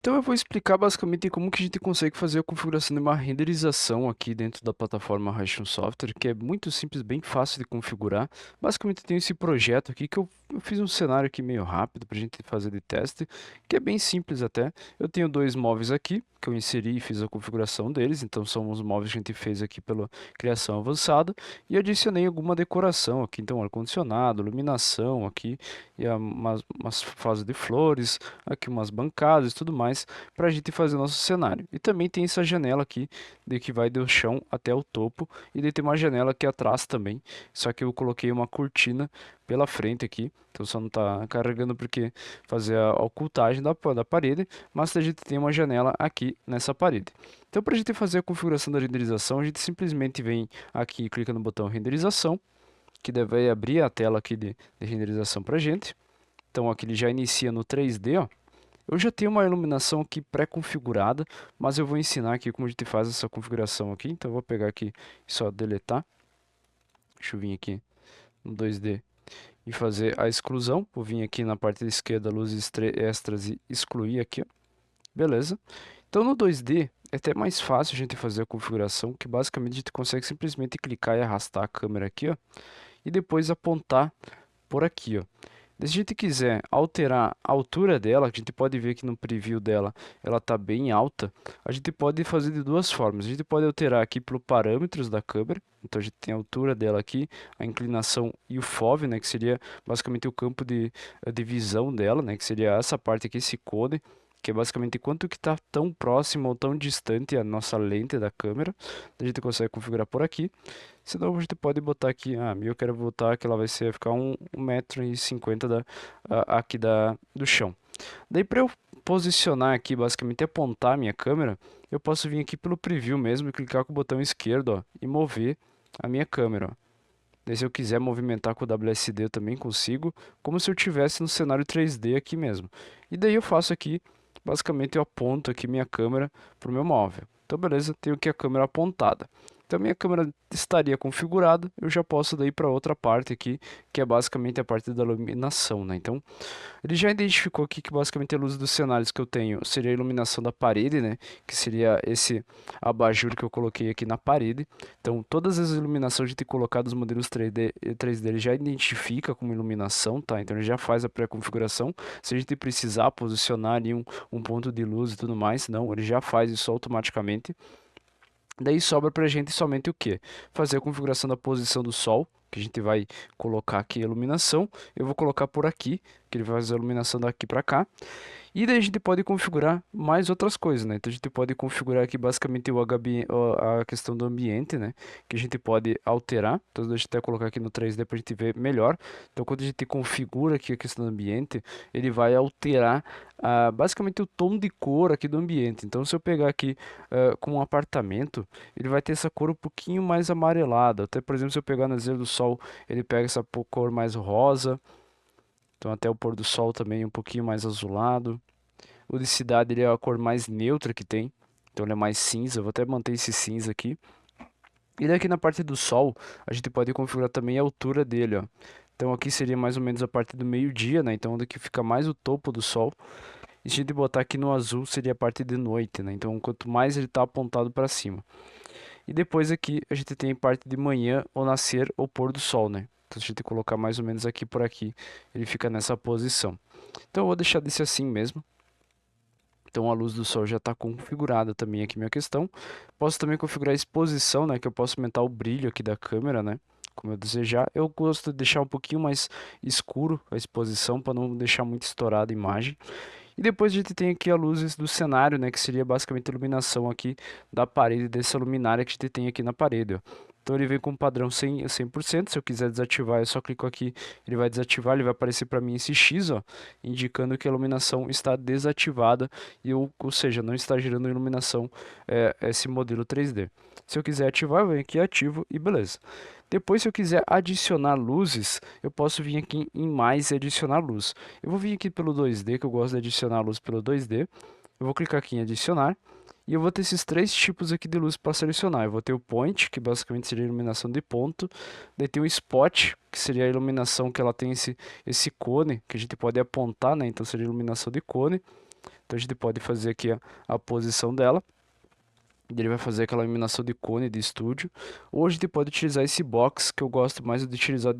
Então eu vou explicar basicamente como que a gente consegue fazer a configuração de uma renderização aqui dentro da plataforma Raytion Software, que é muito simples, bem fácil de configurar. Basicamente eu tenho esse projeto aqui que eu fiz um cenário aqui meio rápido para a gente fazer de teste, que é bem simples até. Eu tenho dois móveis aqui, que eu inseri e fiz a configuração deles, então são os móveis que a gente fez aqui pela criação avançada, e adicionei alguma decoração aqui, então ar-condicionado, iluminação aqui, e umas fases de flores, aqui umas bancadas e tudo mais, para a gente fazer o nosso cenário. E também tem essa janela aqui, de que vai do chão até o topo, e daí tem uma janela aqui atrás também, só que eu coloquei uma cortina pela frente aqui, então só não está carregando porque fazer a ocultagem da parede, mas a gente tem uma janela aqui nessa parede. Então para a gente fazer a configuração da renderização, a gente simplesmente vem aqui e clica no botão renderização, que deve abrir a tela aqui de renderização para a gente. Então aqui ele já inicia no 3D, ó. Eu já tenho uma iluminação aqui pré-configurada, mas eu vou ensinar aqui como a gente faz essa configuração aqui. Então eu vou pegar aqui e só deletar. Deixa eu vir aqui no 2D e fazer a exclusão. Vou vir aqui na parte esquerda, luzes extras e excluir aqui, ó. Beleza. Então no 2D é até mais fácil a gente fazer a configuração, que basicamente a gente consegue simplesmente clicar e arrastar a câmera aqui, ó, e depois apontar por aqui, ó. Se a gente quiser alterar a altura dela, que a gente pode ver que no preview dela ela está bem alta, a gente pode fazer de duas formas. A gente pode alterar aqui pelo parâmetros da câmera, então a gente tem a altura dela aqui, a inclinação e o FOV, né, que seria basicamente o campo de visão dela, né, que seria essa parte aqui, esse cone, que é basicamente quanto que está tão próximo ou tão distante a nossa lente da câmera. A gente consegue configurar por aqui. Senão a gente pode botar aqui, eu quero botar que ela vai ficar 1,50 m aqui do chão. Daí para eu posicionar aqui, basicamente apontar a minha câmera, eu posso vir aqui pelo preview mesmo e clicar com o botão esquerdo, ó, e mover a minha câmera, ó. Daí se eu quiser movimentar com o WSD eu também consigo, como se eu estivesse no cenário 3D aqui mesmo. E daí eu faço aqui, basicamente eu aponto aqui minha câmera para o meu móvel. Então beleza, tenho aqui a câmera apontada. Então minha câmera estaria configurada, eu já posso daí para outra parte aqui, que é basicamente a parte da iluminação, né? Então ele já identificou aqui que basicamente a luz dos cenários que eu tenho seria a iluminação da parede, né? Que seria esse abajur que eu coloquei aqui na parede. Então todas as iluminações de ter colocado os modelos 3D ele já identifica como iluminação, tá? Então ele já faz a pré-configuração. Se a gente precisar posicionar ali um ponto de luz e tudo mais, não, ele já faz isso automaticamente. Daí sobra para a gente somente o que? Fazer a configuração da posição do sol, que a gente vai colocar aqui a iluminação. Eu vou colocar por aqui, que ele vai fazer a iluminação daqui para cá. E daí a gente pode configurar mais outras coisas, né? Então a gente pode configurar aqui basicamente a questão do ambiente, né? Que a gente pode alterar. Então deixa eu até colocar aqui no 3D para a gente ver melhor. Então quando a gente configura aqui a questão do ambiente, ele vai alterar basicamente o tom de cor aqui do ambiente. Então se eu pegar aqui com um apartamento, ele vai ter essa cor um pouquinho mais amarelada. Até por exemplo, se eu pegar no zero do sol, ele pega essa cor mais rosa. Então até o pôr do sol também um pouquinho mais azulado. O de cidade ele é a cor mais neutra que tem. Então ele é mais cinza. Eu vou até manter esse cinza aqui. E daqui na parte do sol, a gente pode configurar também a altura dele, ó. Então aqui seria mais ou menos a parte do meio-dia, né? Então onde que fica mais o topo do sol. E se a gente botar aqui no azul, seria a parte de noite, né? Então quanto mais ele está apontado para cima. E depois aqui a gente tem a parte de manhã, ou nascer, ou pôr do sol, né? Então se a gente colocar mais ou menos aqui por aqui, ele fica nessa posição. Então eu vou deixar desse assim mesmo. Então a luz do sol já está configurada também aqui minha questão. Posso também configurar a exposição, né? Que eu posso aumentar o brilho aqui da câmera, né? Como eu desejar. Eu gosto de deixar um pouquinho mais escuro a exposição para não deixar muito estourada a imagem. E depois a gente tem aqui a luzes do cenário, né, que seria basicamente a iluminação aqui da parede, dessa luminária que a gente tem aqui na parede, ó. Então ele vem com um padrão 100%, se eu quiser desativar, eu só clico aqui, ele vai desativar, ele vai aparecer para mim esse X, ó, indicando que a iluminação está desativada, ou seja, não está gerando iluminação esse modelo 3D. Se eu quiser ativar, eu venho aqui ativo e beleza. Depois, se eu quiser adicionar luzes, eu posso vir aqui em mais e adicionar luz. Eu vou vir aqui pelo 2D, que eu gosto de adicionar luz pelo 2D. Eu vou clicar aqui em adicionar. E eu vou ter esses três tipos aqui de luz para selecionar. Eu vou ter o point, que basicamente seria a iluminação de ponto. Daí tem o spot, que seria a iluminação que ela tem esse cone, que a gente pode apontar, né? Então seria a iluminação de cone. Então a gente pode fazer aqui a posição dela. Ele vai fazer aquela iluminação de cone de estúdio. Ou a gente pode utilizar esse box, que eu gosto mais de utilizar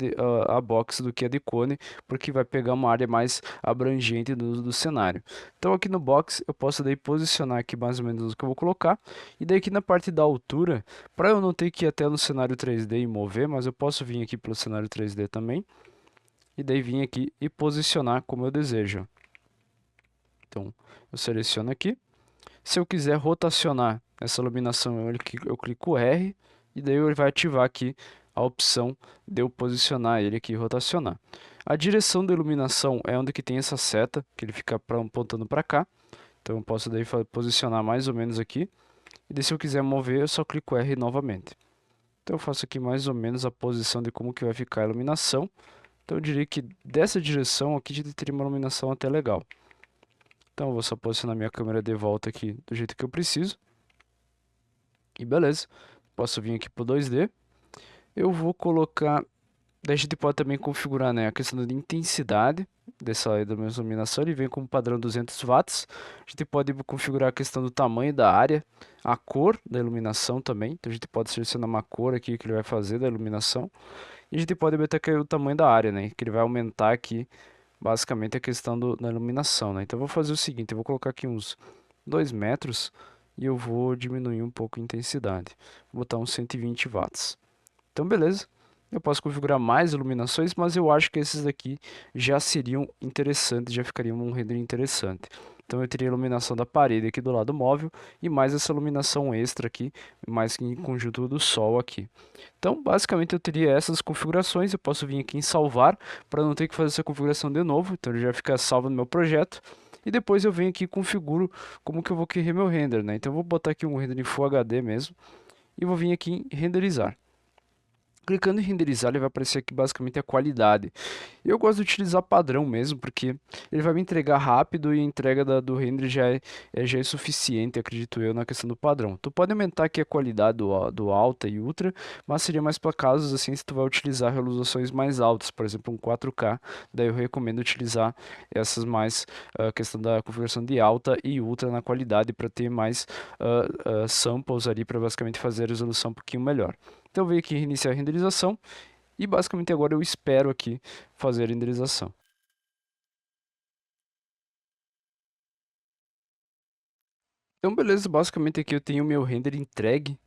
a box do que a de cone, porque vai pegar uma área mais abrangente do cenário. Então aqui no box eu posso daí posicionar aqui mais ou menos o que eu vou colocar. E daí aqui na parte da altura, para eu não ter que ir até no cenário 3D e mover, mas eu posso vir aqui pelo cenário 3D também. E daí vir aqui e posicionar como eu desejo. Então eu seleciono aqui. Se eu quiser rotacionar essa iluminação, eu clico R e daí ele vai ativar aqui a opção de eu posicionar ele aqui e rotacionar. A direção da iluminação é onde que tem essa seta, que ele fica apontando para cá. Então eu posso daí posicionar mais ou menos aqui. E daí se eu quiser mover, eu só clico R novamente. Então eu faço aqui mais ou menos a posição de como que vai ficar a iluminação. Então eu diria que dessa direção aqui a gente teria uma iluminação até legal. Então eu vou só posicionar minha câmera de volta aqui do jeito que eu preciso. E beleza. Posso vir aqui para o 2D. Eu vou colocar... Daí a gente pode também configurar, né, a questão da intensidade dessa iluminação. Ele vem como padrão 200 watts. A gente pode configurar a questão do tamanho da área. A cor da iluminação também. Então a gente pode selecionar uma cor aqui que ele vai fazer da iluminação. E a gente pode ver até o tamanho da área, né, que ele vai aumentar aqui basicamente a questão da iluminação, né? Então eu vou fazer o seguinte, eu vou colocar aqui uns 2 metros e eu vou diminuir um pouco a intensidade. Vou botar uns 120 watts. Então beleza, eu posso configurar mais iluminações, mas eu acho que esses daqui já seriam interessantes, já ficariam um render interessante. Então eu teria a iluminação da parede aqui do lado móvel e mais essa iluminação extra aqui, mais em conjunto do sol aqui. Então basicamente eu teria essas configurações, eu posso vir aqui em salvar para não ter que fazer essa configuração de novo, então ele já fica salvo no meu projeto. E depois eu venho aqui e configuro como que eu vou querer meu render, né? Então eu vou botar aqui um render em Full HD mesmo e vou vir aqui em renderizar. Clicando em renderizar, ele vai aparecer aqui basicamente a qualidade. Eu gosto de utilizar padrão mesmo, porque ele vai me entregar rápido e a entrega do render já é suficiente, acredito eu, na questão do padrão. Tu pode aumentar aqui a qualidade do alta e ultra, mas seria mais para casos assim se tu vai utilizar resoluções mais altas, por exemplo um 4K, daí eu recomendo utilizar essas mais, a questão da configuração de alta e ultra na qualidade para ter mais samples ali para basicamente fazer a resolução um pouquinho melhor. Então eu venho aqui reiniciar a renderização e basicamente agora eu espero aqui fazer a renderização. Então beleza, basicamente aqui eu tenho o meu render entregue.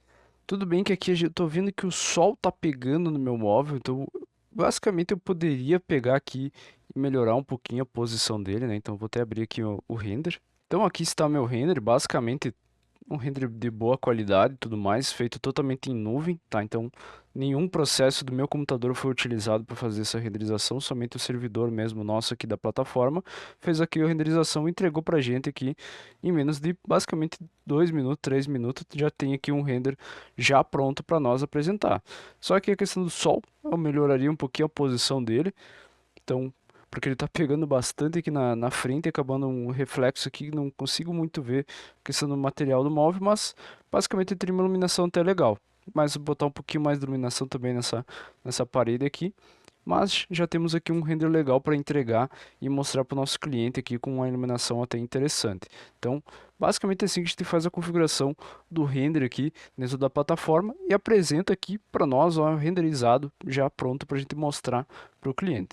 Tudo bem que aqui eu tô vendo que o sol tá pegando no meu móvel, então basicamente eu poderia pegar aqui e melhorar um pouquinho a posição dele, né? Então vou até abrir aqui o render. Então aqui está o meu render, basicamente um render de boa qualidade e tudo mais, feito totalmente em nuvem, tá? Então, nenhum processo do meu computador foi utilizado para fazer essa renderização, somente o servidor mesmo nosso aqui da plataforma fez aqui a renderização e entregou pra gente aqui em menos de basicamente 2 minutos, 3 minutos, já tem aqui um render já pronto para nós apresentar. Só que a questão do sol, eu melhoraria um pouquinho a posição dele, então porque ele tá pegando bastante aqui na frente, acabando um reflexo aqui, não consigo muito ver a questão do material do móvel, mas basicamente ele teria uma iluminação até legal. Mas vou botar um pouquinho mais de iluminação também nessa parede aqui. Mas já temos aqui um render legal para entregar e mostrar para o nosso cliente aqui com uma iluminação até interessante. Então, basicamente é assim que a gente faz a configuração do render aqui dentro da plataforma e apresenta aqui para nós, ó, renderizado, já pronto para a gente mostrar para o cliente.